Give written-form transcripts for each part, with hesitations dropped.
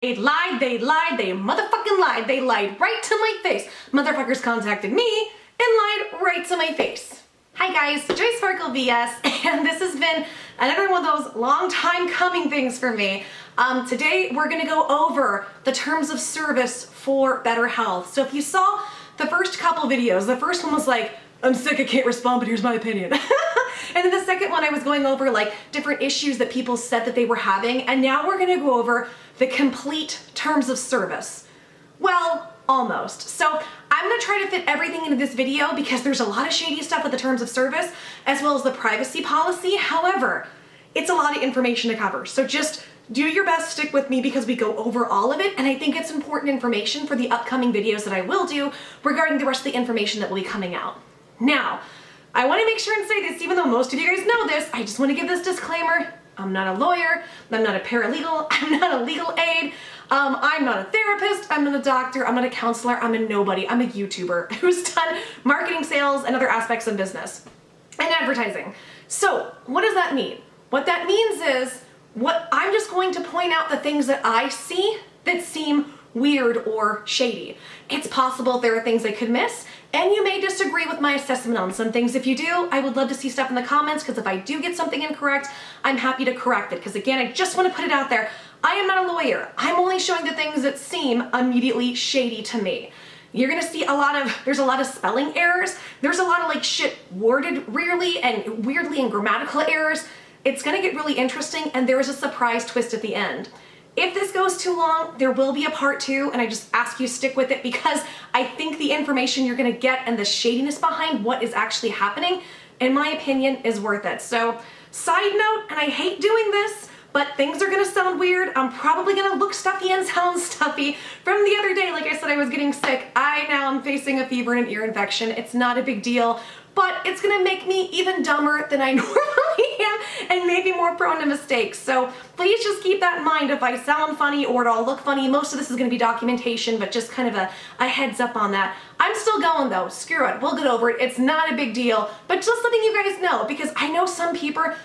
They lied, they motherfucking lied. They lied right to my face. Motherfuckers contacted me and lied right to my face. Hi guys, Joy Sparkle VS, and this has been another one of those long time coming things for me. Today we're gonna go over the terms of service for BetterHelp. So if you saw the first couple videos, the first one was like, I'm sick, I can't respond, but here's my opinion. And then the second one I was going over like different issues that people said that they were having, and now we're gonna go over the complete terms of service. Well, almost. So I'm gonna try to fit everything into this video because there's a lot of shady stuff with the terms of service as well as the privacy policy. However, it's a lot of information to cover. So just do your best, stick with me because we go over all of it, and I think it's important information for the upcoming videos that I will do regarding the rest of the information that will be coming out. Now, I want to make sure and say this, even though most of you guys know this, I just want to give this disclaimer. I'm not a lawyer, I'm not a paralegal, I'm not a legal aid, I'm not a therapist, I'm not a doctor, I'm not a counselor, I'm a nobody, I'm a YouTuber who's done marketing, sales, and other aspects of business and advertising. So what does that mean? What that means is, I'm just going to point out the things that I see that seem weird or shady. It's possible there are things I could miss, and you may disagree with my assessment on some things. If you do, I would love to see stuff in the comments, because if I do get something incorrect, I'm happy to correct it. Because again, I just want to put it out there. I am not a lawyer. I'm only showing the things that seem immediately shady to me. You're gonna see there's a lot of spelling errors. There's a lot of like shit worded weirdly and grammatical errors. It's gonna get really interesting, and there is a surprise twist at the end. If this goes too long, there will be a part 2, and I just ask you to stick with it because I think the information you're gonna get and the shadiness behind what is actually happening, in my opinion, is worth it. So, side note, and I hate doing this, but things are gonna sound weird. I'm probably gonna look stuffy and sound stuffy. From the other day, like I said, I was getting sick. I now am facing a fever and an ear infection. It's not a big deal, but it's gonna make me even dumber than I normally am and maybe more prone to mistakes. So please just keep that in mind. If I sound funny or at all look funny, most of this is gonna be documentation, but just kind of a heads up on that. I'm still going though, screw it, we'll get over it. It's not a big deal, but just letting you guys know, because I know some people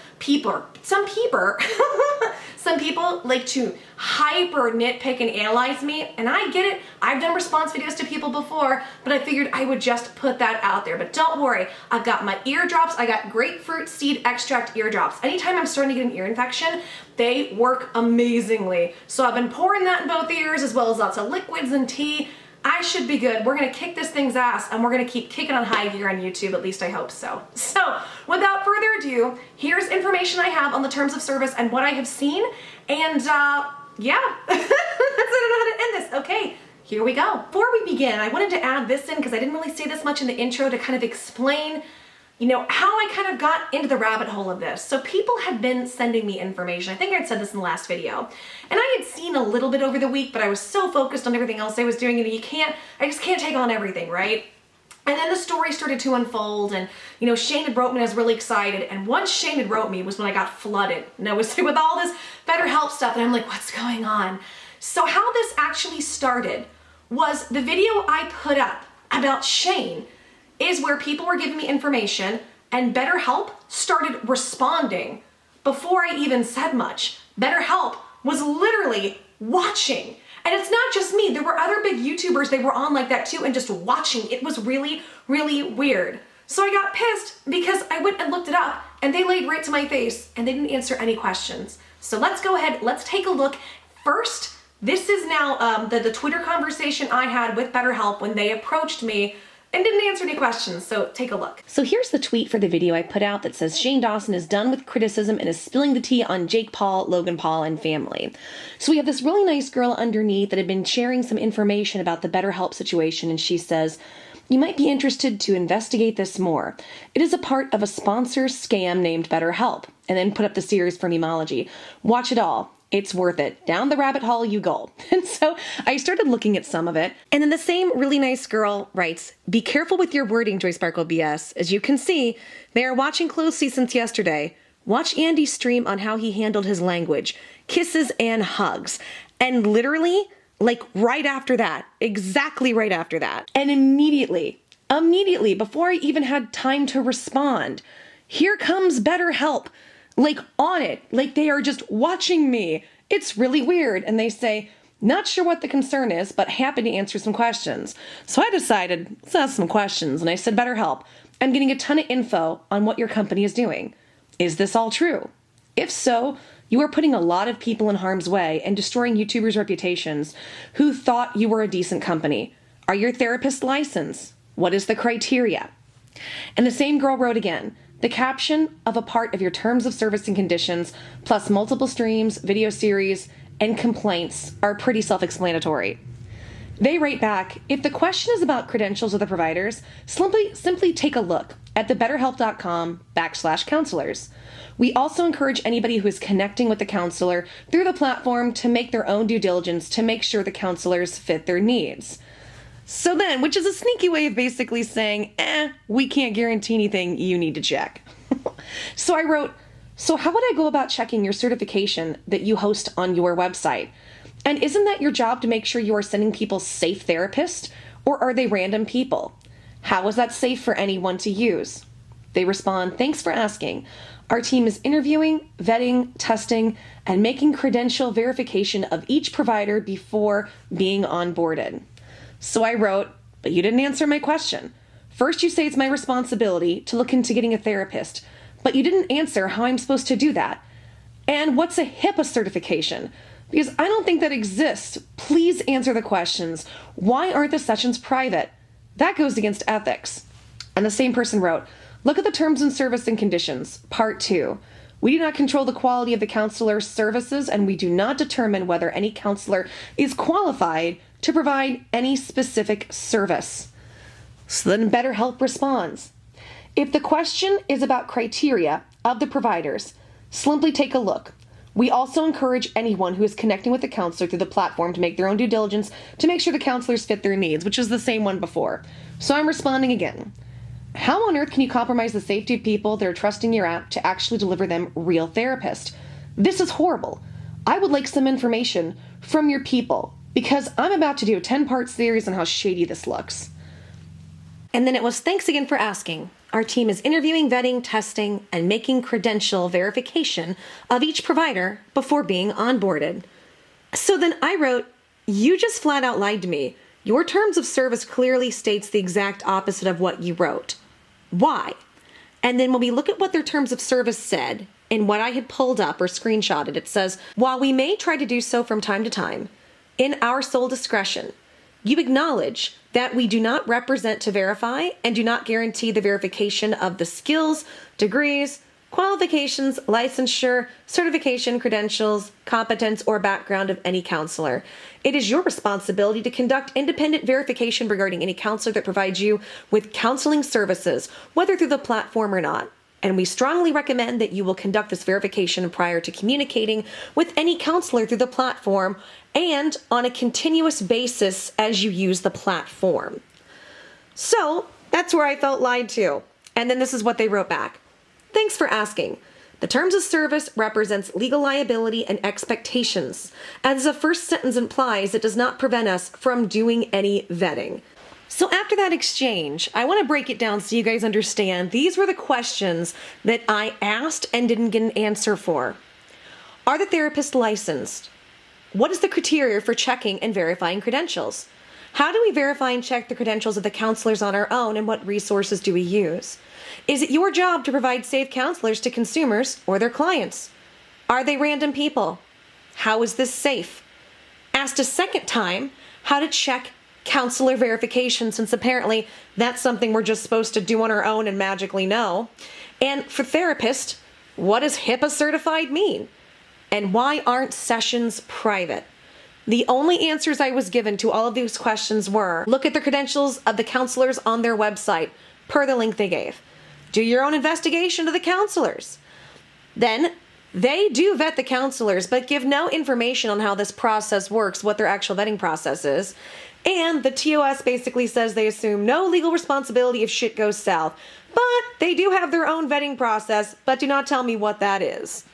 like to hyper nitpick and analyze me, and I get it. I've done response videos to people before, but I figured I would just put that out there. But don't worry, I've got my eardrops. I got grapefruit seed extract eardrops. Anytime I'm starting to get an ear infection, they work amazingly. So I've been pouring that in both ears, as well as lots of liquids and tea. I should be good. We're gonna kick this thing's ass, and we're gonna keep kicking on high gear on YouTube, at least I hope so. So, without further ado, here's information I have on the terms of service and what I have seen, and yeah, that's it. I don't know how to end this. Okay, here we go. Before we begin, I wanted to add this in because I didn't really say this much in the intro to kind of explain how I kind of got into the rabbit hole of this. So people had been sending me information. I think I'd said this in the last video. And I had seen a little bit over the week, but I was so focused on everything else I was doing, I just can't take on everything, right? And then the story started to unfold, and Shane had wrote me, and I was really excited. And once Shane had wrote me was when I got flooded. And I was with all this BetterHelp stuff, and I'm like, what's going on? So how this actually started was the video I put up about Shane is where people were giving me information, and BetterHelp started responding before I even said much. BetterHelp was literally watching. And it's not just me, there were other big YouTubers, they were on like that too, and just watching. It was really, really weird. So I got pissed because I went and looked it up, and they laid right to my face, and they didn't answer any questions. So let's go ahead, let's take a look. First, this is now the Twitter conversation I had with BetterHelp when they approached me and didn't answer any questions, so take a look. So here's the tweet for the video I put out that says, Shane Dawson is done with criticism and is spilling the tea on Jake Paul, Logan Paul, and family. So we have this really nice girl underneath that had been sharing some information about the BetterHelp situation, and she says, you might be interested to investigate this more. It is a part of a sponsor scam named BetterHelp, and then put up the series for Memology. Watch it all. It's worth it. Down the rabbit hole you go. And so I started looking at some of it. And then the same really nice girl writes, be careful with your wording, Joy Sparkle BS. As you can see, they are watching closely since yesterday. Watch Andy's stream on how he handled his language. Kisses and hugs. And literally, like right after that, exactly right after that. And immediately, before I even had time to respond, here comes BetterHelp. Like on it, like they are just watching me. It's really weird. And they say, Not sure what the concern is, but happy to answer some questions. So I decided, let's ask some questions, and I said, BetterHelp, I'm getting a ton of info on what your company is doing. Is this all true? If so, you are putting a lot of people in harm's way and destroying YouTubers' reputations who thought you were a decent company. Are your therapists licensed? What is the criteria? And the same girl wrote again, the caption of a part of your terms of service and conditions, plus multiple streams, video series, and complaints are pretty self-explanatory. They write back, if the question is about credentials of the providers, simply take a look at the betterhelp.com/counselors. We also encourage anybody who is connecting with the counselor through the platform to make their own due diligence to make sure the counselors fit their needs. So then, which is a sneaky way of basically saying, we can't guarantee anything, you need to check. So I wrote, so how would I go about checking your certification that you host on your website? And isn't that your job to make sure you are sending people safe therapists, or are they random people? How is that safe for anyone to use? They respond, thanks for asking. Our team is interviewing, vetting, testing, and making credential verification of each provider before being onboarded. So I wrote, but you didn't answer my question. First, you say it's my responsibility to look into getting a therapist, but you didn't answer how I'm supposed to do that. And what's a HIPAA certification? Because I don't think that exists. Please answer the questions. Why aren't the sessions private? That goes against ethics. And the same person wrote, look at the terms and service and conditions, part 2. We do not control the quality of the counselor's services, and we do not determine whether any counselor is qualified to provide any specific service. So then BetterHelp responds, if the question is about criteria of the providers, simply take a look. We also encourage anyone who is connecting with the counselor through the platform to make their own due diligence to make sure the counselors fit their needs, which is the same one before. So I'm responding again. How on earth can you compromise the safety of people that are trusting your app to actually deliver them real therapist? This is horrible. I would like some information from your people because I'm about to do a 10-part series on how shady this looks. And then it was, thanks again for asking. Our team is interviewing, vetting, testing, and making credential verification of each provider before being onboarded. So then I wrote, you just flat out lied to me. Your terms of service clearly states the exact opposite of what you wrote. Why? And then when we look at what their terms of service said and what I had pulled up or screenshotted, it says, while we may try to do so from time to time, in our sole discretion, you acknowledge that we do not represent to verify and do not guarantee the verification of the skills, degrees, qualifications, licensure, certification, credentials, competence, or background of any counselor. It is your responsibility to conduct independent verification regarding any counselor that provides you with counseling services, whether through the platform or not. And we strongly recommend that you will conduct this verification prior to communicating with any counselor through the platform and on a continuous basis as you use the platform. So that's where I felt lied to. And then this is what they wrote back. Thanks for asking. The terms of service represents legal liability and expectations. As the first sentence implies, it does not prevent us from doing any vetting. So after that exchange, I want to break it down so you guys understand. These were the questions that I asked and didn't get an answer for. Are the therapists licensed? What is the criteria for checking and verifying credentials? How do we verify and check the credentials of the counselors on our own, and what resources do we use? Is it your job to provide safe counselors to consumers or their clients? Are they random people? How is this safe? Asked a second time how to check counselor verification, since apparently that's something we're just supposed to do on our own and magically know. And for therapists, what does HIPAA certified mean? And why aren't sessions private? The only answers I was given to all of these questions were, look at the credentials of the counselors on their website, per the link they gave. Do your own investigation of the counselors. Then, they do vet the counselors, but give no information on how this process works, what their actual vetting process is. And the TOS basically says they assume no legal responsibility if shit goes south. But they do have their own vetting process, but do not tell me what that is.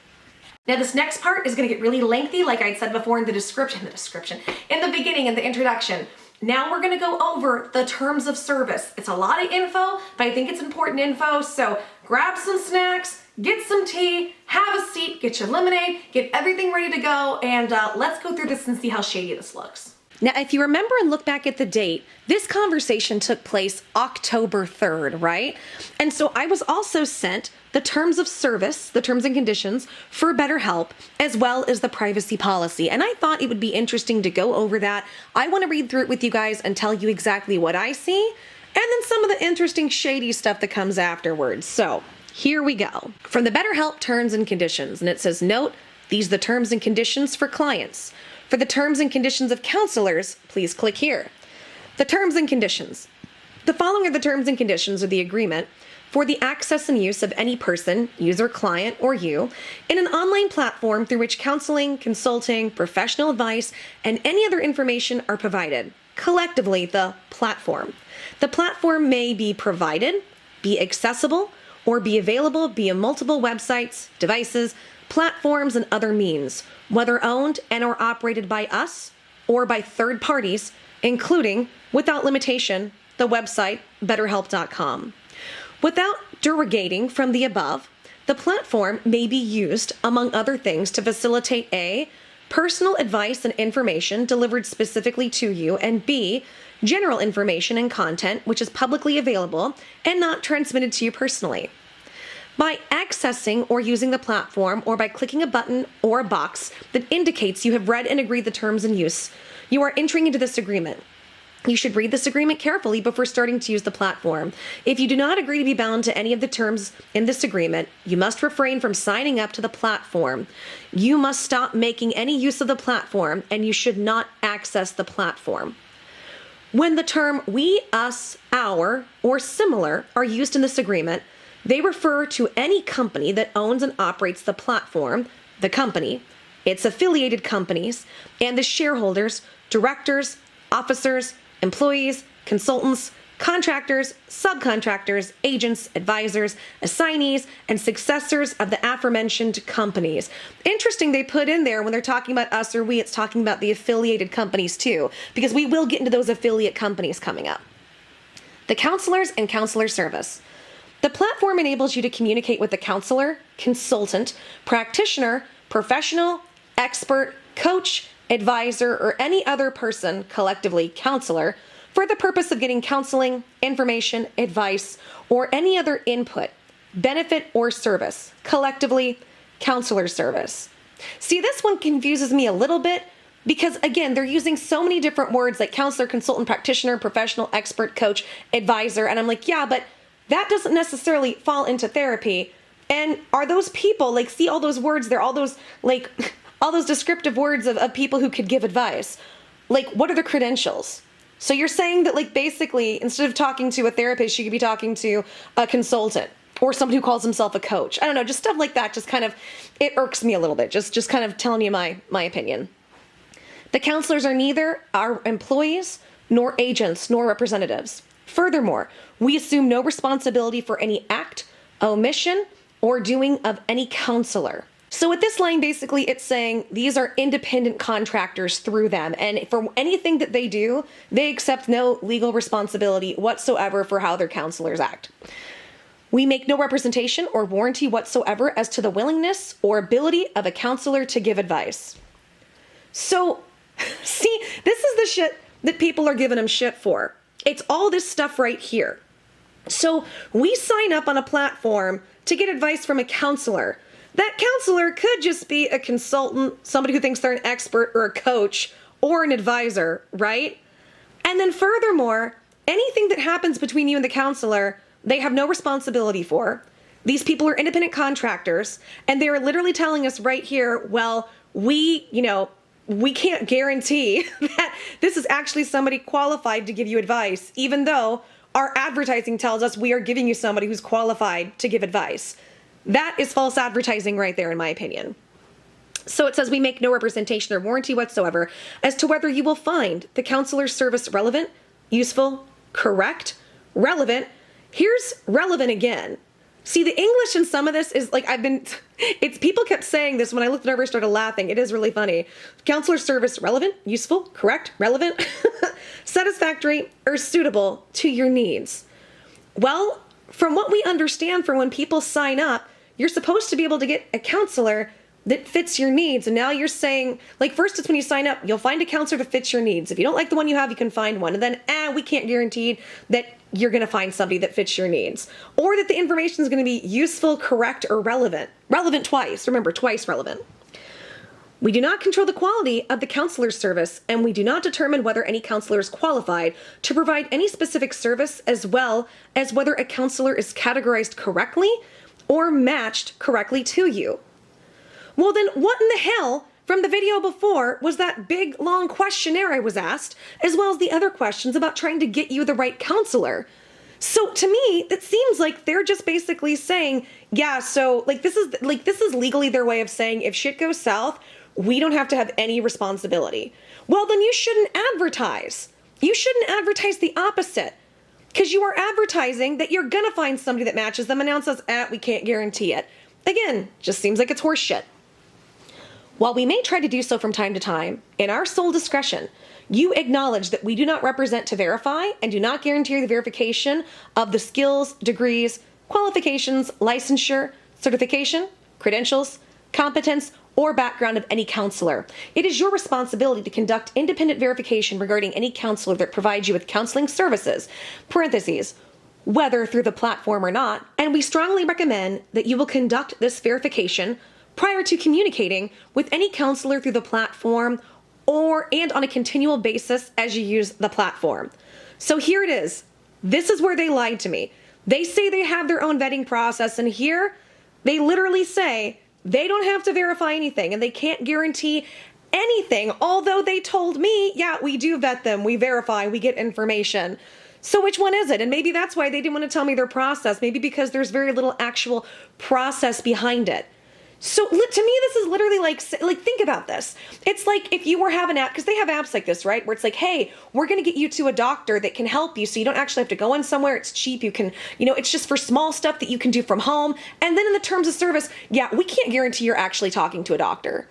Now this next part is going to get really lengthy, like I said before in the description, in the beginning, in the introduction. Now we're going to go over the terms of service. It's a lot of info, but I think it's important info, so grab some snacks, get some tea, have a seat, get your lemonade, get everything ready to go, and let's go through this and see how shady this looks. Now, if you remember and look back at the date, this conversation took place October 3rd, right? And so I was also sent the terms of service, the terms and conditions for BetterHelp, as well as the privacy policy. And I thought it would be interesting to go over that. I want to read through it with you guys and tell you exactly what I see, and then some of the interesting shady stuff that comes afterwards. So here we go. From the BetterHelp terms and conditions, and it says, note, these are the terms and conditions for clients. For the terms and conditions of counselors, please click here. The terms and conditions. The following are the terms and conditions of the agreement for the access and use of any person, user, client, or you, in an online platform through which counseling, consulting, professional advice, and any other information are provided. Collectively, the platform. The platform may be provided, be accessible, or be available via multiple websites, devices, platforms, and other means, whether owned and or operated by us or by third parties, including, without limitation, the website betterhelp.com. Without derogating from the above, the platform may be used, among other things, to facilitate A, personal advice and information delivered specifically to you, and B, general information and content which is publicly available and not transmitted to you personally. By accessing or using the platform, or by clicking a button or a box that indicates you have read and agreed the terms and use, you are entering into this agreement. You should read this agreement carefully before starting to use the platform. If you do not agree to be bound to any of the terms in this agreement, you must refrain from signing up to the platform. You must stop making any use of the platform, and you should not access the platform. When the term we, us, our, or similar are used in this agreement, they refer to any company that owns and operates the platform, the company, its affiliated companies, and the shareholders, directors, officers, employees, consultants, contractors, subcontractors, agents, advisors, assignees, and successors of the aforementioned companies. Interesting they put in there when they're talking about us or we, it's talking about the affiliated companies too, because we will get into those affiliate companies coming up. The counselors and counselor service. The platform enables you to communicate with a counselor, consultant, practitioner, professional, expert, coach, advisor, or any other person, collectively counselor, for the purpose of getting counseling, information, advice, or any other input, benefit, or service, collectively counselor service. See, this one confuses me a little bit because, again, they're using so many different words like counselor, consultant, practitioner, professional, expert, coach, advisor, and I'm like, yeah, but that doesn't necessarily fall into therapy. And are those people, like, see all those words, they're all those, like, all those descriptive words of people who could give advice. Like, what are the credentials? So you're saying that, like, basically, instead of talking to a therapist, you could be talking to a consultant or somebody who calls himself a coach. I don't know, just stuff like that just kind of, it irks me a little bit, just kind of telling you my opinion. The counselors are neither our employees, nor agents, nor representatives. Furthermore, we assume no responsibility for any act, omission, or doing of any counselor. So with this line, basically, it's saying these are independent contractors through them, and for anything that they do, they accept no legal responsibility whatsoever for how their counselors act. We make no representation or warranty whatsoever as to the willingness or ability of a counselor to give advice. So, see, this is the shit that people are giving them shit for. It's all this stuff right here. So we sign up on a platform to get advice from a counselor. That counselor could just be a consultant, somebody who thinks they're an expert or a coach or an advisor, right? And then furthermore, anything that happens between you and the counselor, they have no responsibility for. These people are independent contractors, and they are literally telling us right here, well, we can't guarantee that this is actually somebody qualified to give you advice, even though our advertising tells us we are giving you somebody who's qualified to give advice. That is false advertising right there, in my opinion. So it says we make no representation or warranty whatsoever as to whether you will find the counselor's service relevant, useful, correct, relevant. Here's relevant again. See, the English in some of this is like, people kept saying this when I looked it over, I started laughing. It is really funny. Counselor service relevant, useful, correct, relevant, satisfactory, or suitable to your needs. Well, from what we understand from when people sign up, you're supposed to be able to get a counselor that fits your needs. And now you're saying, like, first it's when you sign up, you'll find a counselor that fits your needs. If you don't like the one you have, you can find one. And then, we can't guarantee that you're going to find somebody that fits your needs. Or that the information is going to be useful, correct, or relevant. Relevant twice. Remember, twice relevant. We do not control the quality of the counselor service, and we do not determine whether any counselor is qualified to provide any specific service, as well as whether a counselor is categorized correctly or matched correctly to you. Well, then what in the hell from the video before was that big, long questionnaire I was asked, as well as the other questions about trying to get you the right counselor? So to me, it seems like they're just basically saying, yeah, so this is legally their way of saying if shit goes south, we don't have to have any responsibility. Well, then you shouldn't advertise. You shouldn't advertise the opposite. Because you are advertising that you're going to find somebody that matches them, and now it says, we can't guarantee it. Again, just seems like it's horse shit. While we may try to do so from time to time, in our sole discretion, you acknowledge that we do not represent to verify and do not guarantee the verification of the skills, degrees, qualifications, licensure, certification, credentials, competence, or background of any counselor. It is your responsibility to conduct independent verification regarding any counselor that provides you with counseling services, parentheses, whether through the platform or not, and we strongly recommend that you will conduct this verification prior to communicating with any counselor through the platform and on a continual basis as you use the platform. So here it is. This is where they lied to me. They say they have their own vetting process, and here they literally say they don't have to verify anything and they can't guarantee anything, although they told me, yeah, we do vet them, we verify, we get information. So which one is it? And maybe that's why they didn't want to tell me their process, maybe because there's very little actual process behind it. So to me, this is literally like think about this. It's like if you were having an app, because they have apps like this, right? Where it's like, hey, we're going to get you to a doctor that can help you so you don't actually have to go in somewhere. It's cheap. You can, it's just for small stuff that you can do from home. And then in the terms of service, yeah, we can't guarantee you're actually talking to a doctor.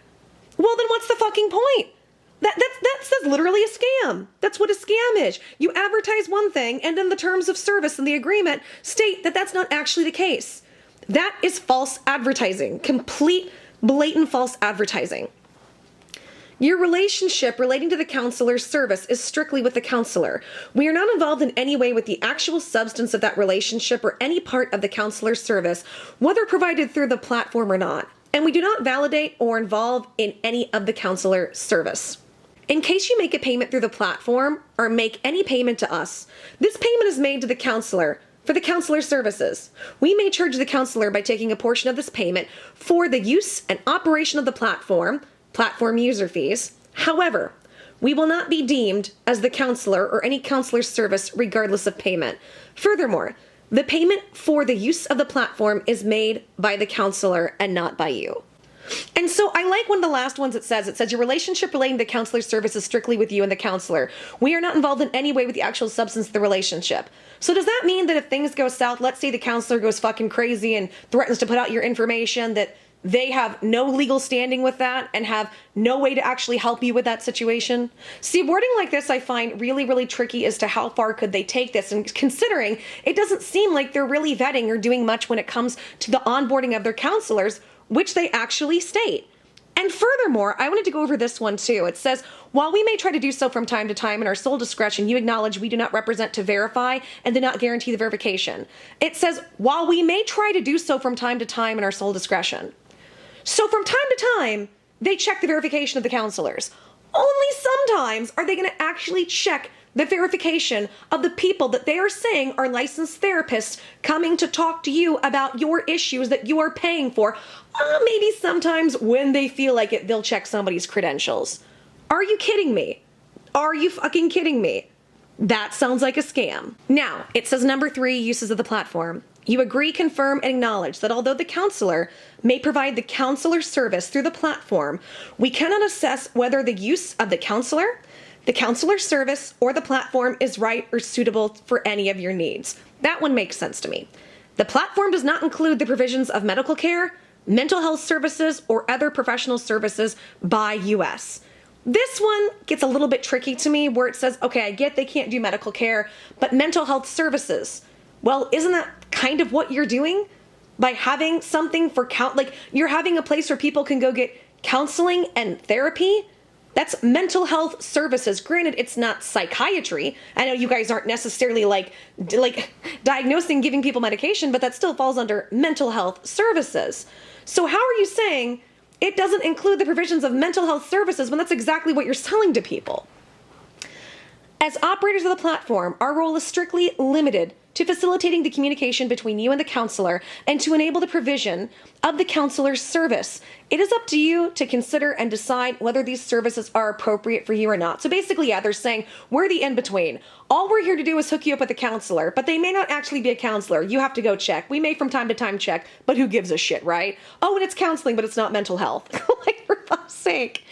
Well, then what's the fucking point? That says literally a scam. That's what a scam is. You advertise one thing, and then the terms of service and the agreement state that that's not actually the case. That is false advertising, complete, blatant false advertising. Your relationship relating to the counselor's service is strictly with the counselor. We are not involved in any way with the actual substance of that relationship or any part of the counselor's service, whether provided through the platform or not. And we do not validate or involve in any of the counselor service. In case you make a payment through the platform or make any payment to us, this payment is made to the counselor for the counselor services. We may charge the counselor by taking a portion of this payment for the use and operation of the platform user fees. However, we will not be deemed as the counselor or any counselor service regardless of payment. Furthermore, the payment for the use of the platform is made by the counselor and not by you. And so I like one of the last ones it says your relationship relating to the counselor service is strictly with you and the counselor. We are not involved in any way with the actual substance of the relationship. So does that mean that if things go south, let's say the counselor goes fucking crazy and threatens to put out your information, that they have no legal standing with that and have no way to actually help you with that situation? See, wording like this I find really, really tricky as to how far could they take this, and considering it doesn't seem like they're really vetting or doing much when it comes to the onboarding of their counselors, which they actually state. And furthermore, I wanted to go over this one too. It says, while we may try to do so from time to time in our sole discretion, you acknowledge we do not represent to verify and do not guarantee the verification. It says, while we may try to do so from time to time in our sole discretion. So from time to time, they check the verification of the counselors. Only sometimes are they going to actually check the verification of the people that they are saying are licensed therapists coming to talk to you about your issues that you are paying for. Maybe sometimes when they feel like it, they'll check somebody's credentials. Are you kidding me? Are you fucking kidding me? That sounds like a scam. Now, it says number 3, uses of the platform. You agree, confirm, and acknowledge that although the counselor may provide the counselor service through the platform, we cannot assess whether the use of the counselor service, or the platform is right or suitable for any of your needs. That one makes sense to me. The platform does not include the provisions of medical care, mental health services, or other professional services by US. This one gets a little bit tricky to me, where it says, okay, I get they can't do medical care, but mental health services. Well, isn't that kind of what you're doing? by having something for like you're having a place where people can go get counseling and therapy. That's mental health services. Granted, it's not psychiatry. I know you guys aren't necessarily like diagnosing, giving people medication, but that still falls under mental health services. So how are you saying it doesn't include the provisions of mental health services when that's exactly what you're selling to people? As operators of the platform, our role is strictly limited to facilitating the communication between you and the counselor and to enable the provision of the counselor's service. It is up to you to consider and decide whether these services are appropriate for you or not. So basically, yeah, they're saying we're the in-between. All we're here to do is hook you up with a counselor, but they may not actually be a counselor. You have to go check. We may from time to time check, but who gives a shit, right? Oh, and it's counseling, but it's not mental health. Like, for fuck's sake.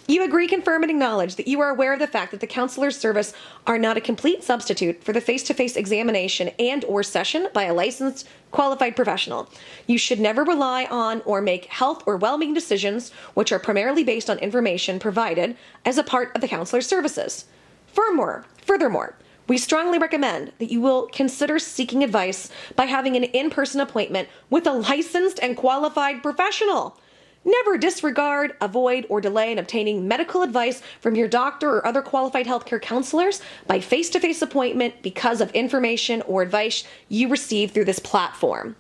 You agree, confirm, and acknowledge that you are aware of the fact that the counselor's service are not a complete substitute for the face-to-face examination and or session by a licensed qualified professional. You should never rely on or make health or well-being decisions which are primarily based on information provided as a part of the counselor's services. Furthermore, we strongly recommend that you will consider seeking advice by having an in-person appointment with a licensed and qualified professional. Never disregard, avoid, or delay in obtaining medical advice from your doctor or other qualified healthcare counselors by face-to-face appointment because of information or advice you receive through this platform.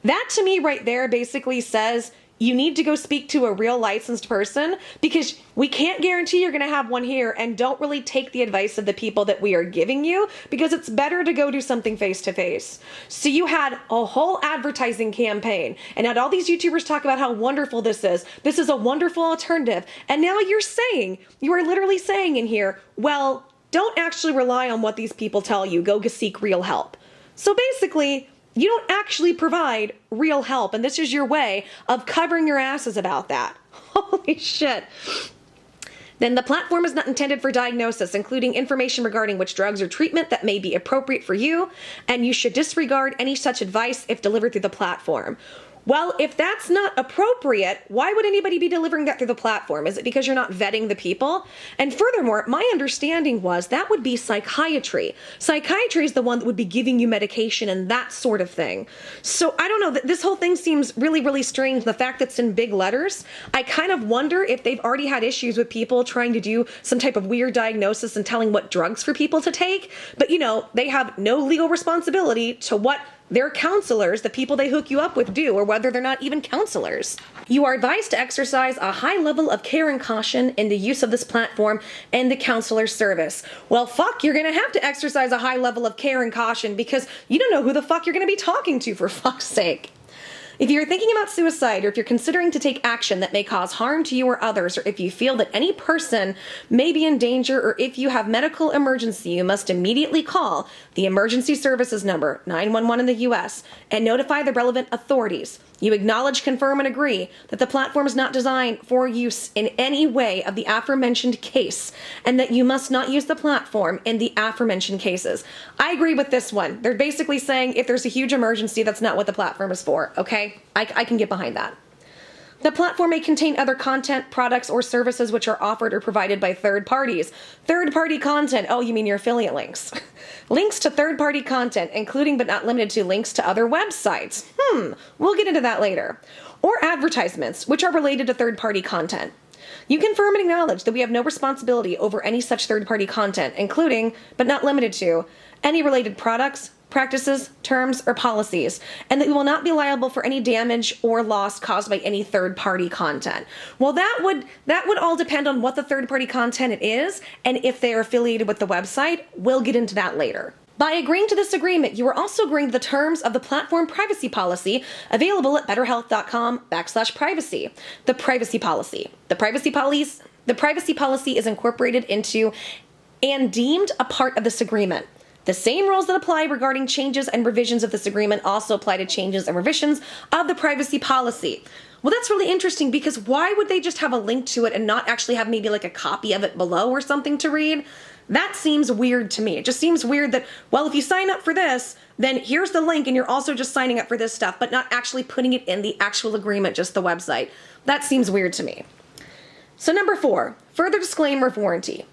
That to me right there basically says you need to go speak to a real licensed person because we can't guarantee you're going to have one here, and don't really take the advice of the people that we are giving you because it's better to go do something face to face. So you had a whole advertising campaign and had all these YouTubers talk about how wonderful this is. This is a wonderful alternative. And now you are literally saying in here, well, don't actually rely on what these people tell you. Go seek real help. So basically, you don't actually provide real help, and this is your way of covering your asses about that. Holy shit. Then the platform is not intended for diagnosis, including information regarding which drugs or treatment that may be appropriate for you, and you should disregard any such advice if delivered through the platform. Well, if that's not appropriate, why would anybody be delivering that through the platform? Is it because you're not vetting the people? And furthermore, my understanding was that would be psychiatry. Psychiatry is the one that would be giving you medication and that sort of thing. So I don't know, this whole thing seems really, really strange. The fact that it's in big letters, I kind of wonder if they've already had issues with people trying to do some type of weird diagnosis and telling what drugs for people to take. But they have no legal responsibility to what their counselors, the people they hook you up with, do, or whether they're not even counselors. You are advised to exercise a high level of care and caution in the use of this platform and the counselor service. Well, fuck, you're gonna have to exercise a high level of care and caution because you don't know who the fuck you're gonna be talking to, for fuck's sake. If you're thinking about suicide, or if you're considering to take action that may cause harm to you or others, or if you feel that any person may be in danger, or if you have medical emergency, you must immediately call the emergency services number 911 in the U.S. and notify the relevant authorities. You acknowledge, confirm, and agree that the platform is not designed for use in any way of the aforementioned case, and that you must not use the platform in the aforementioned cases. I agree with this one. They're basically saying if there's a huge emergency, that's not what the platform is for, okay? I can get behind that. The platform may contain other content, products, or services which are offered or provided by third parties. Third-party content. Oh, you mean your affiliate links. Links to third-party content, including but not limited to links to other websites. We'll get into that later. Or advertisements, which are related to third-party content. You confirm and acknowledge that we have no responsibility over any such third-party content, including, but not limited to, any related products, practices, terms, or policies, and that we will not be liable for any damage or loss caused by any third-party content. Well, that would all depend on what the third-party content is and if they are affiliated with the website. We'll get into that later. By agreeing to this agreement, you are also agreeing to the terms of the platform privacy policy available at betterhealth.com/privacy. The privacy policy. The privacy policy is incorporated into and deemed a part of this agreement. The same rules that apply regarding changes and revisions of this agreement also apply to changes and revisions of the privacy policy. Well, that's really interesting because why would they just have a link to it and not actually have maybe like a copy of it below or something to read? That seems weird to me. It just seems weird that, well, if you sign up for this, then here's the link and you're also just signing up for this stuff, but not actually putting it in the actual agreement, just the website. That seems weird to me. So number 4, further disclaimer of warranty.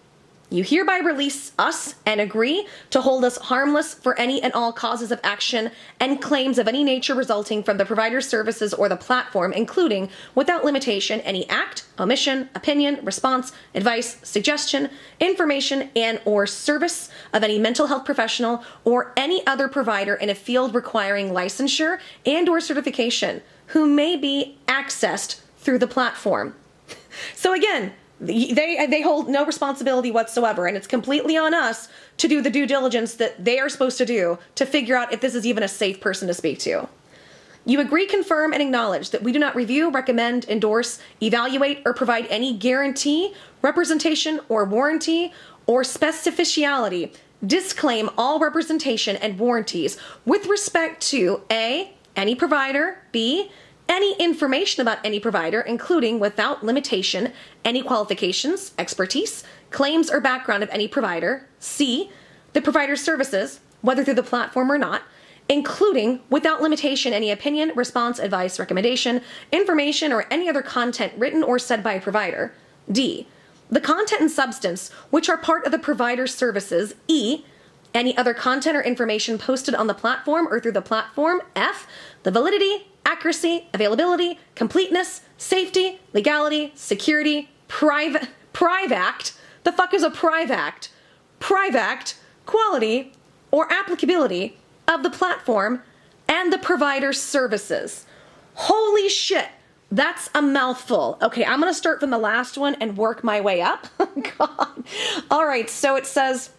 You hereby release us and agree to hold us harmless for any and all causes of action and claims of any nature resulting from the provider's services or the platform, including, without limitation, any act, omission, opinion, response, advice, suggestion, information, and or service of any mental health professional or any other provider in a field requiring licensure and or certification who may be accessed through the platform. So again, they hold no responsibility whatsoever, and it's completely on us to do the due diligence that they are supposed to do to figure out if this is even a safe person to speak to. You agree, confirm, and acknowledge that we do not review, recommend, endorse, evaluate, or provide any guarantee, representation, or warranty, or specificity, disclaim all representation and warranties with respect to A, any provider, B, any information about any provider, including, without limitation, any qualifications, expertise, claims, or background of any provider. C, the provider's services, whether through the platform or not, including, without limitation, any opinion, response, advice, recommendation, information, or any other content written or said by a provider. D, the content and substance which are part of the provider's services. E, any other content or information posted on the platform or through the platform. F, the validity, accuracy, availability, completeness, safety, legality, security, privact. The fuck is a privact? Privact, quality, or applicability of the platform and the provider's services. Holy shit, that's a mouthful. Okay, I'm gonna start from the last one and work my way up. God. All right, so it says,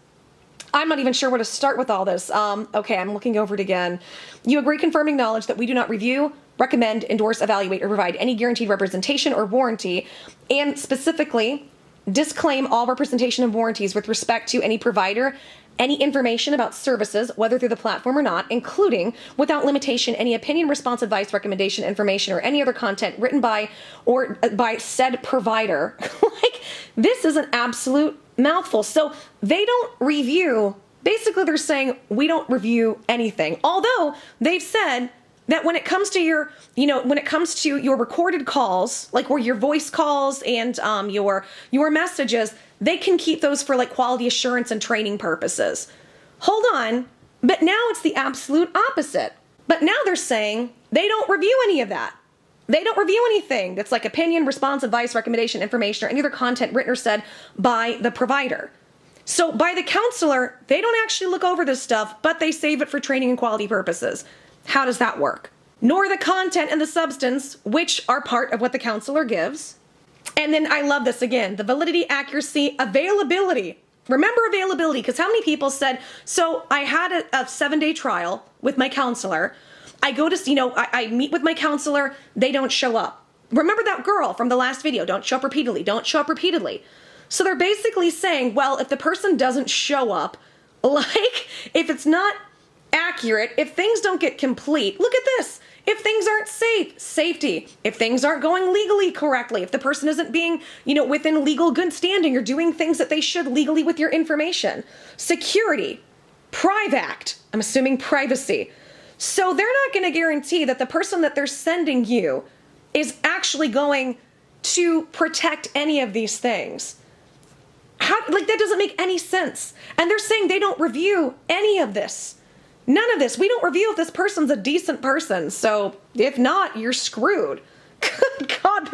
I'm not even sure where to start with all this. Okay, I'm looking over it again. You agree, confirm, acknowledge that we do not review, recommend, endorse, evaluate, or provide any guaranteed representation or warranty, and specifically disclaim all representation and warranties with respect to any provider, any information about services, whether through the platform or not, including, without limitation, any opinion, response, advice, recommendation, information, or any other content written by or by said provider. Like, this is an absolute mouthful. So they don't review, basically they're saying we don't review anything. Although they've said that when it comes to your, when it comes to your recorded calls, like where your voice calls and your messages, they can keep those for like quality assurance and training purposes. Hold on, but now it's the absolute opposite. But now they're saying they don't review any of that. They don't review anything that's like opinion, response, advice, recommendation, information, or any other content written or said by the provider. So by the counselor, they don't actually look over this stuff, but they save it for training and quality purposes. How does that work? Nor the content and the substance, which are part of what the counselor gives. And then I love this again, the validity, accuracy, availability. Remember availability, because how many people said, so I had a 7-day trial with my counselor. I go to, I meet with my counselor, they don't show up. Remember that girl from the last video, don't show up repeatedly, don't show up repeatedly. So they're basically saying, well, if the person doesn't show up, like if it's not accurate, if things don't get complete, look at this. If things aren't safe, safety. If things aren't going legally correctly, if the person isn't being, within legal good standing or doing things that they should legally with your information. Security, privact, I'm assuming privacy. So they're not going to guarantee that the person that they're sending you is actually going to protect any of these things. That doesn't make any sense. And they're saying they don't review any of this. None of this. We don't review if this person's a decent person. So if not, you're screwed. Good God,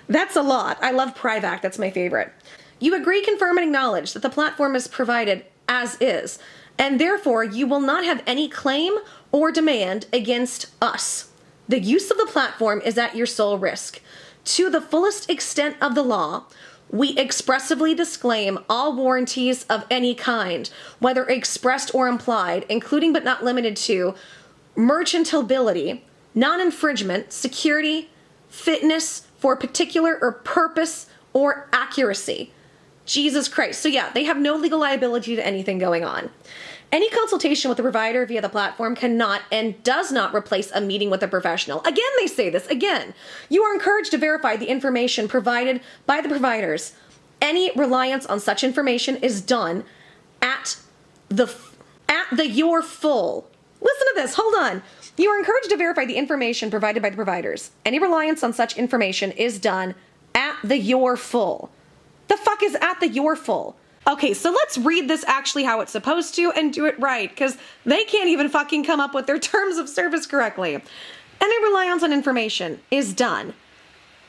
that's a lot. I love Privac. That's my favorite. You agree, confirm, and acknowledge that the platform is provided as is, and therefore you will not have any claim or demand against us. The use of the platform is at your sole risk. To the fullest extent of the law, we expressively disclaim all warranties of any kind, whether expressed or implied, including but not limited to merchantability, non-infringement, security, fitness for particular or purpose, or accuracy. Jesus Christ. So yeah, they have no legal liability to anything going on. Any consultation with the provider via the platform cannot and does not replace a meeting with a professional. Again, they say this again. You are encouraged to verify the information provided by the providers. Any reliance on such information is done at the your full. Listen to this. Hold on. You are encouraged to verify the information provided by the providers. Any reliance on such information is done at the your full. The fuck is at the your full? Okay, so let's read this actually how it's supposed to and do it right, because they can't even fucking come up with their terms of service correctly. Any reliance on information is done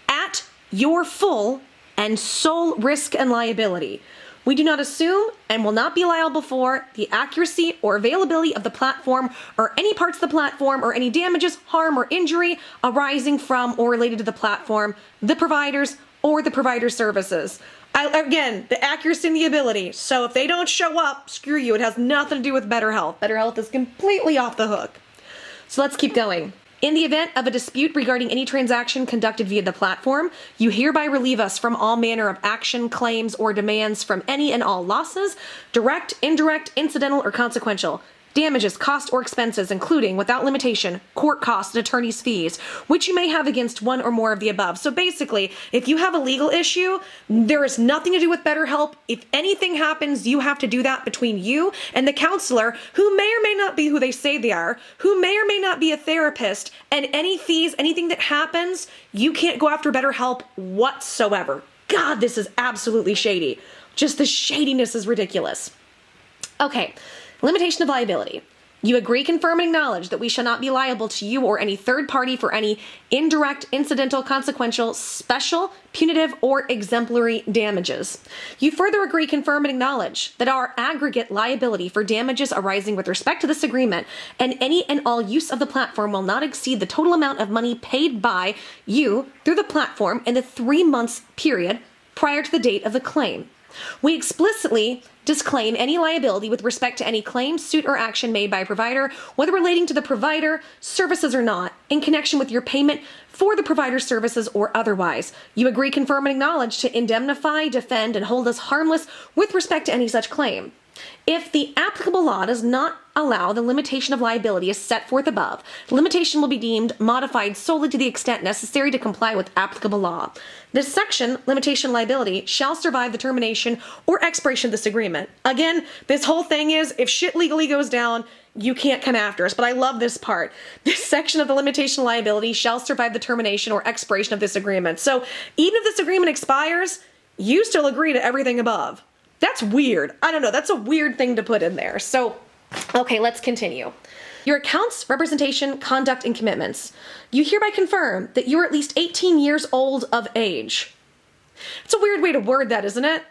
at your full and sole risk and liability. We do not assume and will not be liable for the accuracy or availability of the platform or any parts of the platform or any damages, harm, or injury arising from or related to the platform, the providers, or the provider services. Again, the accuracy and the ability. So if they don't show up, screw you. It has nothing to do with BetterHelp. BetterHelp is completely off the hook. So let's keep going. In the event of a dispute regarding any transaction conducted via the platform, you hereby relieve us from all manner of action, claims, or demands from any and all losses, direct, indirect, incidental, or consequential. Damages, costs, or expenses, including, without limitation, court costs and attorney's fees, which you may have against one or more of the above. So basically, if you have a legal issue, there is nothing to do with BetterHelp. If anything happens, you have to do that between you and the counselor, who may or may not be who they say they are, who may or may not be a therapist, and any fees, anything that happens, you can't go after BetterHelp whatsoever. God, this is absolutely shady. Just the shadiness is ridiculous. Okay. Limitation of liability. You agree, confirm, and acknowledge that we shall not be liable to you or any third party for any indirect, incidental, consequential, special, punitive, or exemplary damages. You further agree, confirm, and acknowledge that our aggregate liability for damages arising with respect to this agreement and any and all use of the platform will not exceed the total amount of money paid by you through the platform in the 3 months period prior to the date of the claim. We explicitly disclaim any liability with respect to any claim, suit, or action made by a provider, whether relating to the provider services or not, in connection with your payment for the provider services or otherwise. You agree, confirm, and acknowledge to indemnify, defend, and hold us harmless with respect to any such claim. If the applicable law does not allow the limitation of liability as set forth above, the limitation will be deemed modified solely to the extent necessary to comply with applicable law. This section, limitation liability, shall survive the termination or expiration of this agreement. Again, this whole thing is, if shit legally goes down, you can't come after us, but I love this part. This section of the limitation liability shall survive the termination or expiration of this agreement. So even if this agreement expires, you still agree to everything above. That's weird. I don't know. That's a weird thing to put in there. So, okay, let's continue. Your accounts, representation, conduct, and commitments. You hereby confirm that you are at least 18 years old of age. It's a weird way to word that, isn't it?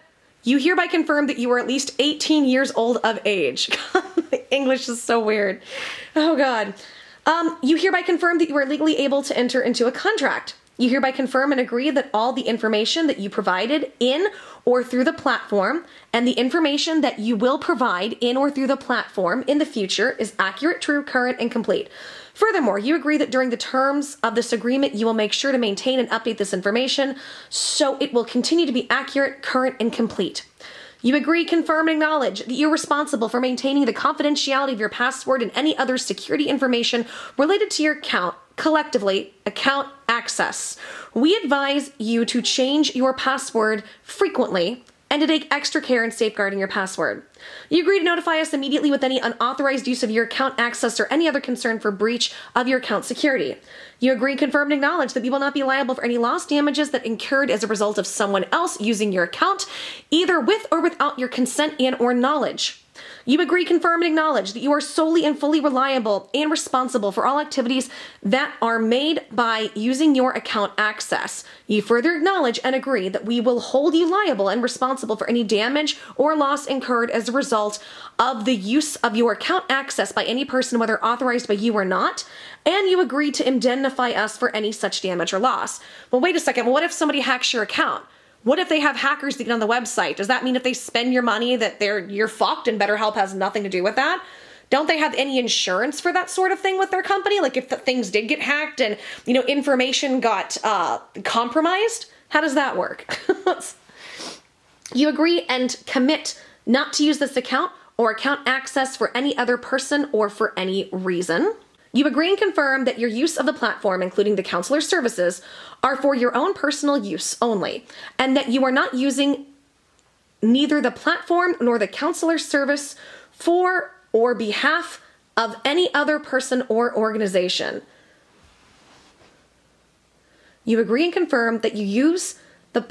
You hereby confirm that you are at least 18 years old of age. English is so weird. Oh, God. You hereby confirm that you are legally able to enter into a contract. You hereby confirm and agree that all the information that you provided in or through the platform and the information that you will provide in or through the platform in the future is accurate, true, current, and complete. Furthermore, you agree that during the terms of this agreement, you will make sure to maintain and update this information so it will continue to be accurate, current, and complete. You agree, confirm, and acknowledge that you're responsible for maintaining the confidentiality of your password and any other security information related to your account, collectively, account access. We advise you to change your password frequently and to take extra care in safeguarding your password. You agree to notify us immediately with any unauthorized use of your account access or any other concern for breach of your account security. You agree, confirm, and acknowledge that we will not be liable for any lost damages that incurred as a result of someone else using your account, either with or without your consent and or knowledge. You agree, confirm, and acknowledge that you are solely and fully reliable and responsible for all activities that are made by using your account access. You further acknowledge and agree that we will hold you liable and responsible for any damage or loss incurred as a result of the use of your account access by any person, whether authorized by you or not, and you agree to indemnify us for any such damage or loss. Well, wait a second. Well, what if somebody hacks your account? What if they have hackers that get on the website? Does that mean if they spend your money that you're fucked and BetterHelp has nothing to do with that? Don't they have any insurance for that sort of thing with their company? Like if things did get hacked and, information got compromised? How does that work? You agree and commit not to use this account or account access for any other person or for any reason. You agree and confirm that your use of the platform, including the counselor services, are for your own personal use only, and that you are not using neither the platform nor the counselor service for or behalf of any other person or organization. You agree and confirm that you use the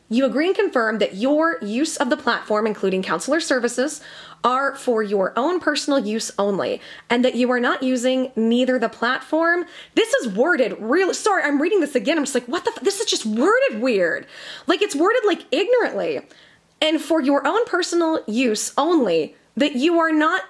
You agree and confirm that your use of the platform, including counselor services, are for your own personal use only, and that you are not using neither the platform. This is worded really, sorry, I'm reading this again. I'm just like, what the, this is just worded weird. Like it's worded like ignorantly. And for your own personal use only, that you are not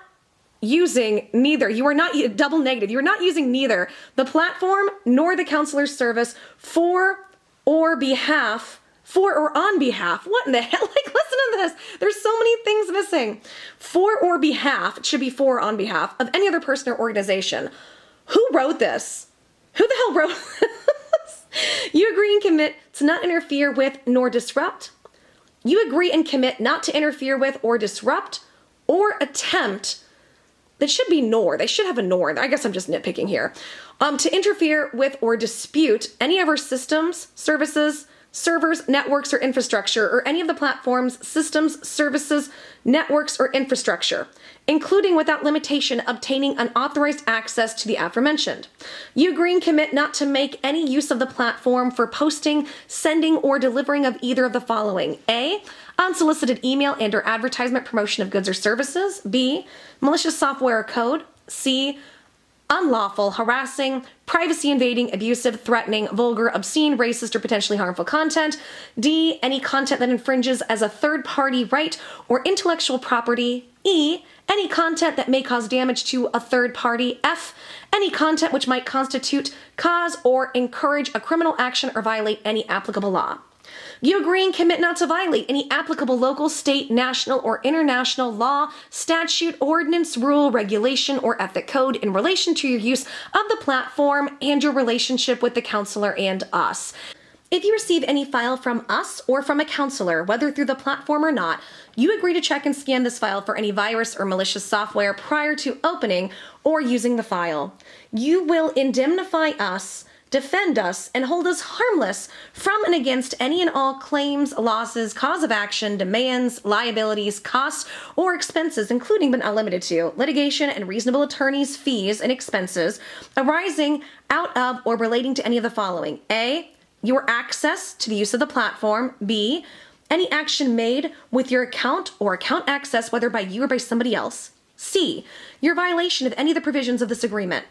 using neither, you are not, double negative, you're not using neither the platform nor the counselor's service for or on behalf. What in the hell? Like, listen to this. There's so many things missing. For or behalf, it should be for or on behalf of any other person or organization. Who wrote this? Who the hell wrote this? You agree and commit to not interfere with nor disrupt. You agree and commit not to interfere with or disrupt or attempt. That should be nor. They should have a nor. I guess I'm just nitpicking here. To interfere with or dispute any of our systems, services, servers, networks, or infrastructure, or any of the platform's systems, services, networks, or infrastructure, including without limitation obtaining unauthorized access to the aforementioned. You agree and commit not to make any use of the platform for posting, sending, or delivering of either of the following. A, unsolicited email and or advertisement promotion of goods or services. B, malicious software or code. C, unlawful, harassing, privacy invading, abusive, threatening, vulgar, obscene, racist, or potentially harmful content. D, any content that infringes as a third-party right or intellectual property. E, any content that may cause damage to a third party. F, any content which might constitute, cause, or encourage a criminal action or violate any applicable law. You agree and commit not to violate any applicable local, state, national, or international law, statute, ordinance, rule, regulation, or ethic code in relation to your use of the platform and your relationship with the counselor and us. If you receive any file from us or from a counselor, whether through the platform or not, you agree to check and scan this file for any virus or malicious software prior to opening or using the file. You will indemnify us, defend us, and hold us harmless from and against any and all claims, losses, cause of action, demands, liabilities, costs, or expenses, including but not limited to litigation and reasonable attorney's fees and expenses arising out of or relating to any of the following. A, your access to the use of the platform. B, any action made with your account or account access, whether by you or by somebody else. C, your violation of any of the provisions of this agreement.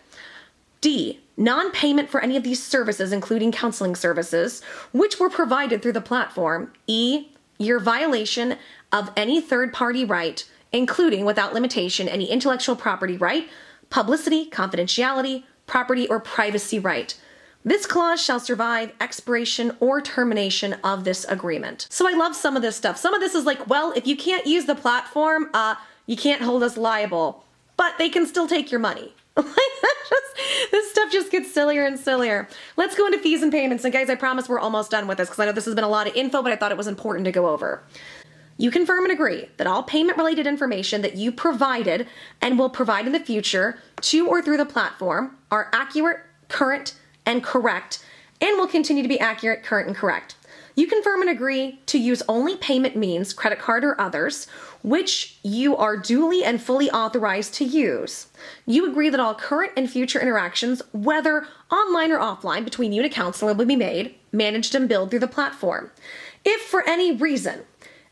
D, non-payment for any of these services, including counseling services, which were provided through the platform. E, your violation of any third-party right, including, without limitation, any intellectual property right, publicity, confidentiality, property, or privacy right. This clause shall survive expiration or termination of this agreement. So I love some of this stuff. Some of this is like, well, if you can't use the platform, you can't hold us liable, but they can still take your money. This stuff just gets sillier and sillier. Let's go into fees and payments. And guys, I promise we're almost done with this because I know this has been a lot of info, but I thought it was important to go over. You confirm and agree that all payment-related information that you provided and will provide in the future to or through the platform are accurate, current, and correct, and will continue to be accurate, current, and correct. You confirm and agree to use only payment means, credit card or others, which you are duly and fully authorized to use. You agree that all current and future interactions, whether online or offline, between you and a counselor will be made, managed, and billed through the platform. If for any reason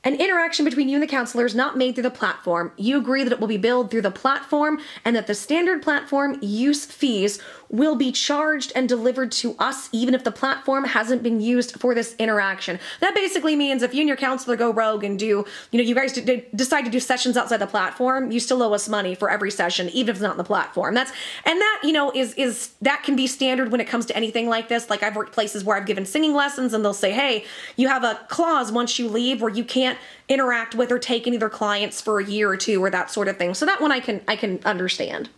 an interaction between you and the counselor is not made through the platform, you agree that it will be billed through the platform and that the standard platform use fees will be charged and delivered to us even if the platform hasn't been used for this interaction. That basically means if you and your counselor go rogue and do, you guys decide to do sessions outside the platform, you still owe us money for every session, even if it's not on the platform. That that can be standard when it comes to anything like this. Like I've worked places where I've given singing lessons and they'll say, hey, you have a clause once you leave where you can't interact with or take any of their clients for a year or two or that sort of thing. So that one I can understand.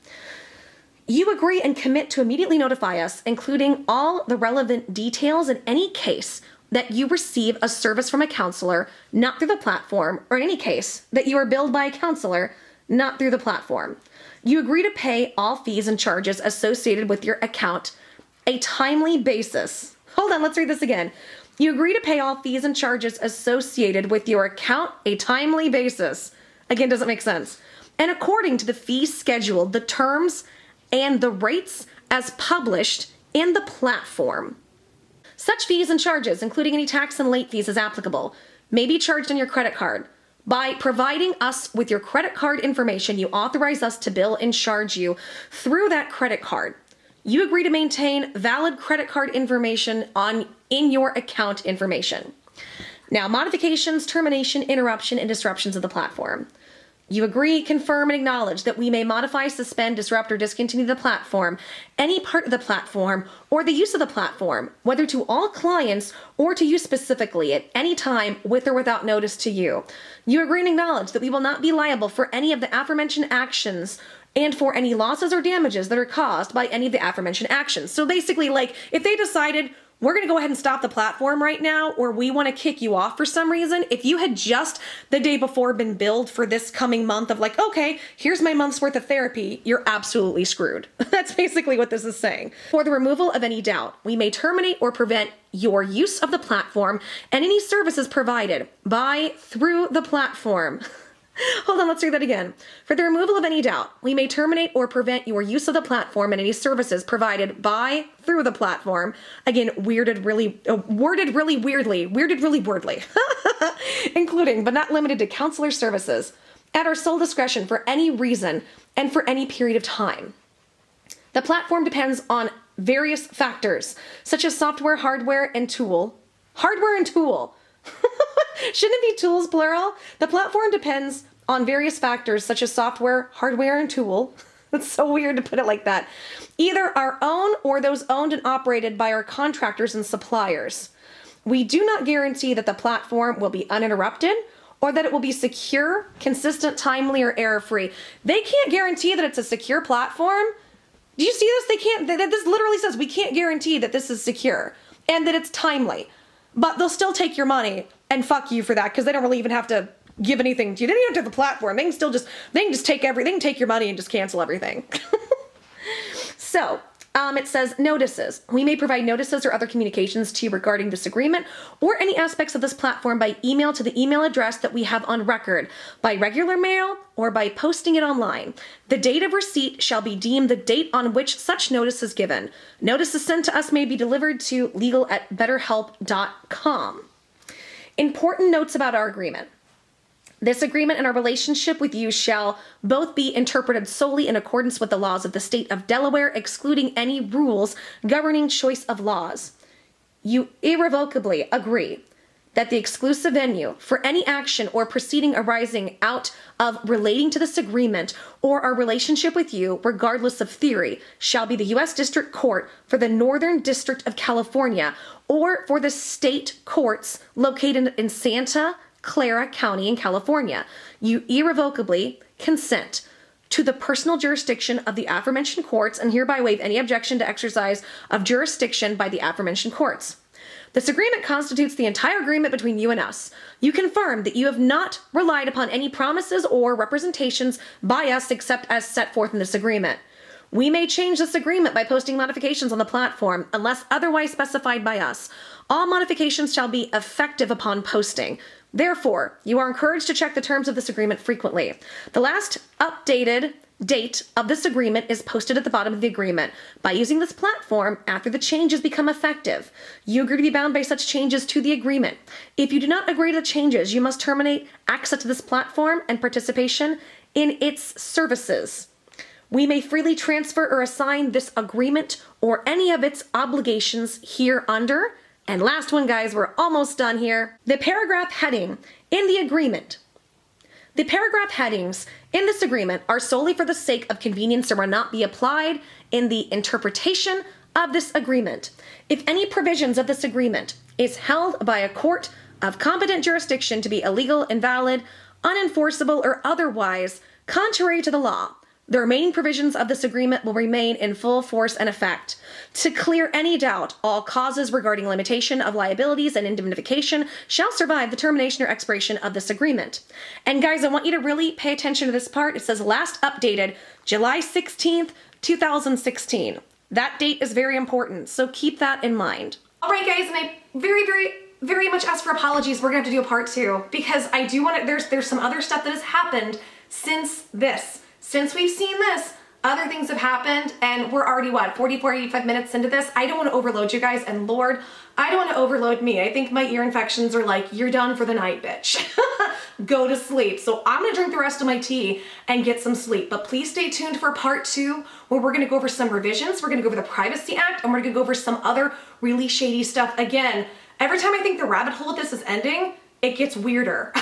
You agree and commit to immediately notify us, including all the relevant details in any case that you receive a service from a counselor, not through the platform, or in any case that you are billed by a counselor, not through the platform. You agree to pay all fees and charges associated with your account a timely basis. Hold on, let's read this again. You agree to pay all fees and charges associated with your account a timely basis. Again, doesn't make sense. And according to the fee schedule, the terms and the rates as published in the platform. Such fees and charges, including any tax and late fees as applicable, may be charged on your credit card. By providing us with your credit card information, you authorize us to bill and charge you through that credit card. You agree to maintain valid credit card information in your account information. Now, modifications, termination, interruption, and disruptions of the platform. You agree, confirm, and acknowledge that we may modify, suspend, disrupt, or discontinue the platform, any part of the platform, or the use of the platform, whether to all clients or to you specifically at any time with or without notice to you. You agree and acknowledge that we will not be liable for any of the aforementioned actions and for any losses or damages that are caused by any of the aforementioned actions. So basically, like, if they decided, we're going to go ahead and stop the platform right now, or we want to kick you off for some reason, if you had just the day before been billed for this coming month of like, okay, here's my month's worth of therapy, you're absolutely screwed. That's basically what this is saying. For the removal of any doubt, we may terminate or prevent your use of the platform and any services provided by, through the platform. Hold on, let's read that again. For the removal of any doubt, we may terminate or prevent your use of the platform and any services provided by, through the platform. Again, worded really weirdly, including but not limited to counselor services at our sole discretion for any reason and for any period of time. The platform depends on various factors, such as software, hardware, and tool. Hardware and tool. Shouldn't it be tools, plural? The platform depends on various factors such as software, hardware, and tool. That's so weird to put it like that. Either our own or those owned and operated by our contractors and suppliers. We do not guarantee that the platform will be uninterrupted or that it will be secure, consistent, timely, or error-free. They can't guarantee that it's a secure platform. Do you see this? They can't. This literally says we can't guarantee that this is secure and that it's timely. But they'll still take your money and fuck you for that because they don't really even have to give anything to you. They don't even have to have the platform. They can just take everything, they can take your money and just cancel everything. So, it says notices. We may provide notices or other communications to you regarding this agreement or any aspects of this platform by email to the email address that we have on record, by regular mail, or by posting it online. The date of receipt shall be deemed the date on which such notice is given. Notices sent to us may be delivered to legal@betterhelp.com. Important notes about our agreement. This agreement and our relationship with you shall both be interpreted solely in accordance with the laws of the state of Delaware, excluding any rules governing choice of laws. You irrevocably agree that the exclusive venue for any action or proceeding arising out of relating to this agreement or our relationship with you, regardless of theory, shall be the U.S. District Court for the Northern District of California or for the state courts located in Santa Clara County in California. You irrevocably consent to the personal jurisdiction of the aforementioned courts and hereby waive any objection to exercise of jurisdiction by the aforementioned courts. This agreement constitutes the entire agreement between you and us. You confirm that you have not relied upon any promises or representations by us except as set forth in this agreement. We may change this agreement by posting modifications on the platform unless otherwise specified by us. All modifications shall be effective upon posting. Therefore, you are encouraged to check the terms of this agreement frequently. The last updated date of this agreement is posted at the bottom of the agreement. By using this platform after the changes become effective, you agree to be bound by such changes to the agreement. If you do not agree to the changes, you must terminate access to this platform and participation in its services. We may freely transfer or assign this agreement or any of its obligations hereunder. And last one, guys, we're almost done here. The paragraph heading in the agreement. The paragraph headings in this agreement are solely for the sake of convenience and will not be applied in the interpretation of this agreement. If any provisions of this agreement is held by a court of competent jurisdiction to be illegal, invalid, unenforceable, or otherwise contrary to the law, the remaining provisions of this agreement will remain in full force and effect. To clear any doubt, all causes regarding limitation of liabilities and indemnification shall survive the termination or expiration of this agreement. And guys, I want you to really pay attention to this part. It says last updated July 16th, 2016. That date is very important, so keep that in mind. All right, guys, and I very much ask for apologies. We're gonna have to do a part 2 because I do want to, there's some other stuff that has happened since this. Since we've seen this, other things have happened, and we're already, what, 45 minutes into this? I don't want to overload you guys, and Lord, I don't want to overload me. I think my ear infections are like, you're done for the night, bitch. Go to sleep. So I'm gonna drink the rest of my tea and get some sleep. But please stay tuned for part 2, where we're gonna go over some revisions, we're gonna go over the Privacy Act, and we're gonna go over some other really shady stuff. Again, every time I think the rabbit hole of this is ending, it gets weirder.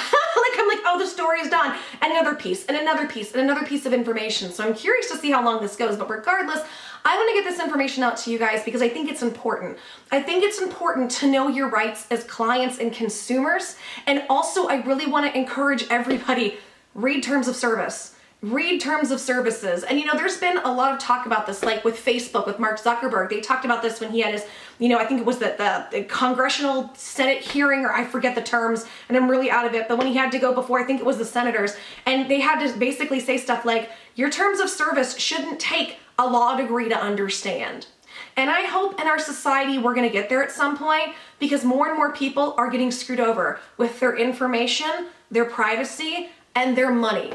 I'm like, oh, the story is done. And another piece, and another piece, and another piece of information. So I'm curious to see how long this goes, but regardless, I want to get this information out to you guys because I think it's important. I think it's important to know your rights as clients and consumers. And also, I really want to encourage everybody, read terms of service. Read terms of services. And there's been a lot of talk about this, like with Facebook, with Mark Zuckerberg. They talked about this when he had his, I think it was the Congressional Senate hearing, or I forget the terms, and I'm really out of it, but when he had to go before, I think it was the senators, and they had to basically say stuff like, your terms of service shouldn't take a law degree to understand. And I hope in our society we're gonna get there at some point, because more and more people are getting screwed over with their information, their privacy, and their money.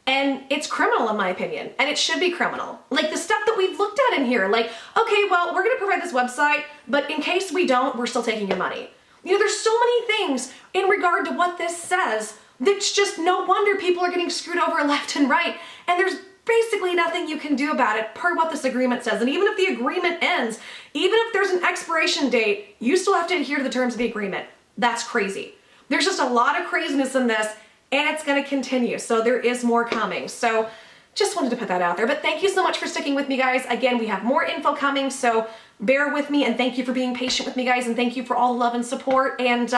And it's criminal in my opinion, and it should be criminal. Like the stuff that we've looked at in here, like, okay, well, we're gonna provide this website, but in case we don't, we're still taking your money. There's so many things in regard to what this says that's just no wonder people are getting screwed over left and right, and there's basically nothing you can do about it per what this agreement says. And even if the agreement ends, even if there's an expiration date, you still have to adhere to the terms of the agreement. That's crazy. There's just a lot of craziness in this, and it's going to continue. So there is more coming. So just wanted to put that out there. But thank you so much for sticking with me, guys. Again, we have more info coming, so bear with me, and thank you for being patient with me, guys, and thank you for all the love and support. And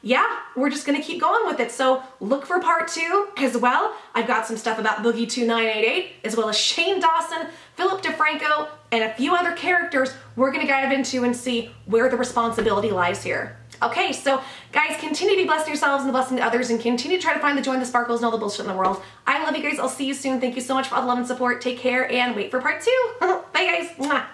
yeah, we're just gonna keep going with it. So look for part 2 as well. I've got some stuff about Boogie2988, as well as Shane Dawson, Philip DeFranco, and a few other characters we're gonna dive into and see where the responsibility lies here. Okay, so guys, continue to be blessed to yourselves and blessing to others, and continue to try to find the joy and the sparkles and all the bullshit in the world. I love you guys. I'll see you soon. Thank you so much for all the love and support. Take care, and wait for part 2. Bye, guys. Mwah.